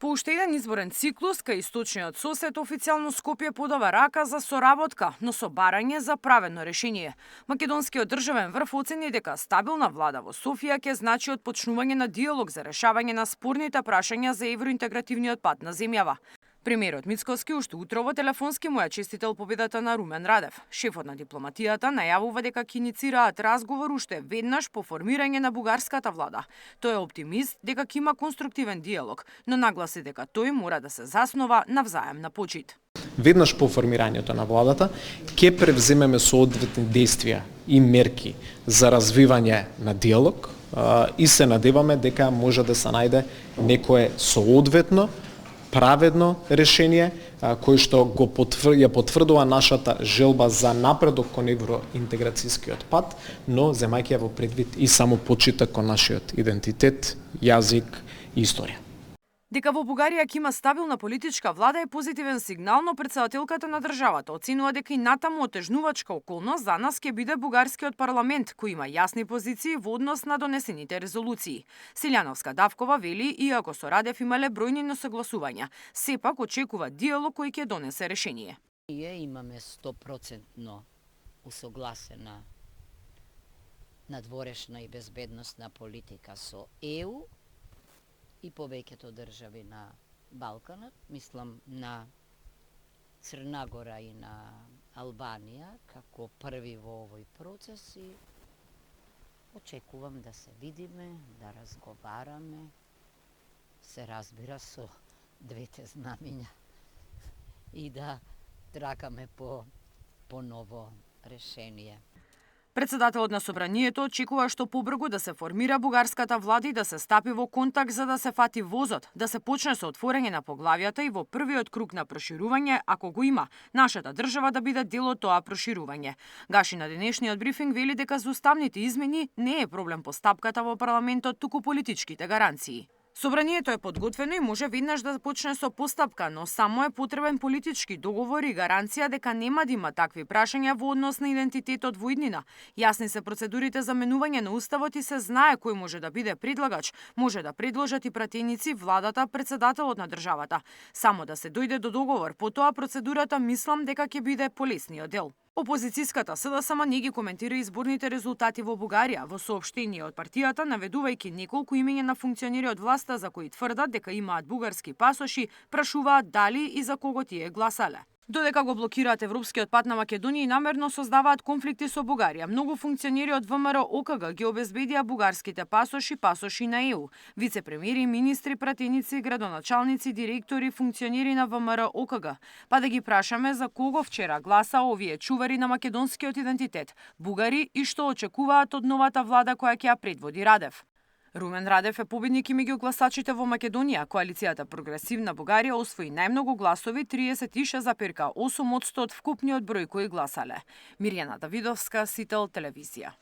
По уште еден изборен циклус, кај источниот сосед официјално Скопје подава рака за соработка, но со барање за праведно решение. Македонскиот државен врв оцени дека стабилна влада во Софија ќе значи отпочнување на диалог за решавање на спорните прашања за евроинтегративниот пат на земјава. Премиерот Мицкоски уште утрово телефонски му ја честител победата на Румен Радев. Шефот на дипломатијата најавува дека ќе иницираат разговор уште веднаш по формирање на бугарската влада. Тој е оптимист дека ќе има конструктивен диалог, но нагласи дека тој мора да се заснова на взаемна почит. Веднаш по формирањето на владата ќе превземеме соодветни действија и мерки за развивање на диалог и се надеваме дека може да се најде некое соодветно праведно решение кој што ја потврдува нашата желба за напредок кон евроинтеграцијскиот пат, но земајќи во предвид и само почиток кон нашиот идентитет, јазик и историја. Дека во Бугарија ќе има стабилна политичка влада е позитивен сигнал, но претседателката на државата оценува дека и натаму отежнувачка околност за нас ќе биде бугарскиот парламент, кој има јасни позиции во однос на донесените резолуции. Силјановска Давкова вели, иако со Радев имале бројни несогласувања, сепак очекува диалог кој ќе донесе решение. Ние имаме 100% усогласена надворешна и безбедносна политика со ЕУ и повеќето држави на Балканот, мислам на Црна Гора и на Албанија, како први во овој процес и очекувам да се видиме, да разговараме, се разбира со двете знамиња и да тракаме по ново решение. Председателот на собранието очекува што побрзо да се формира бугарската влада и да се стапи во контакт за да се фати возот, да се почне со отворање на поглавијата и во првиот круг на проширување, ако го има, нашата држава да биде дел од тоа проширување. Гаши на денешниот брифинг вели дека за уставните измени не е проблем постапката во парламентот, туку политичките гаранции. Собранието е подготвено и може веднаш да почне со постапка, но само е потребен политички договор и гаранција дека нема да има такви прашања во однос на идентитетот во иднина. Јасни се процедурите за менување на уставот и се знае кој може да биде предлагач, може да предложат и пратеници, владата, председателот на државата. Само да се дојде до договор, потоа процедурата мислам дека ќе биде полесниот дел. Опозицијската СДСМ не ги коментира изборните резултати во Бугарија. Во соопштение од партијата, наведувајќи неколку имења на функционери од власта за кои тврдат дека имаат бугарски пасоши, прашуваат дали и за кого тие гласале. Додека го блокираат европскиот пат на Македонија и намерно создаваат конфликти со Бугарија, многу функционери од ВМРО ОКГ ги обезбедија бугарските пасоши на ЕУ. Вице-премиери, министри, пратеници, градоначалници, директори, функционери на ВМРО ОКГ. Па да ги прашаме за кого вчера гласа овие чувари на македонскиот идентитет, бугари, и што очекуваат од новата влада која ќе ја предводи Радев. Румен Радев е победник и меѓу гласачите во Македонија. Коалицијата Прогресивна Бугарија освои најмногу гласови, 36,8% од вкупниот број кои гласале. Мирјана Давидовска, Сител телевизија.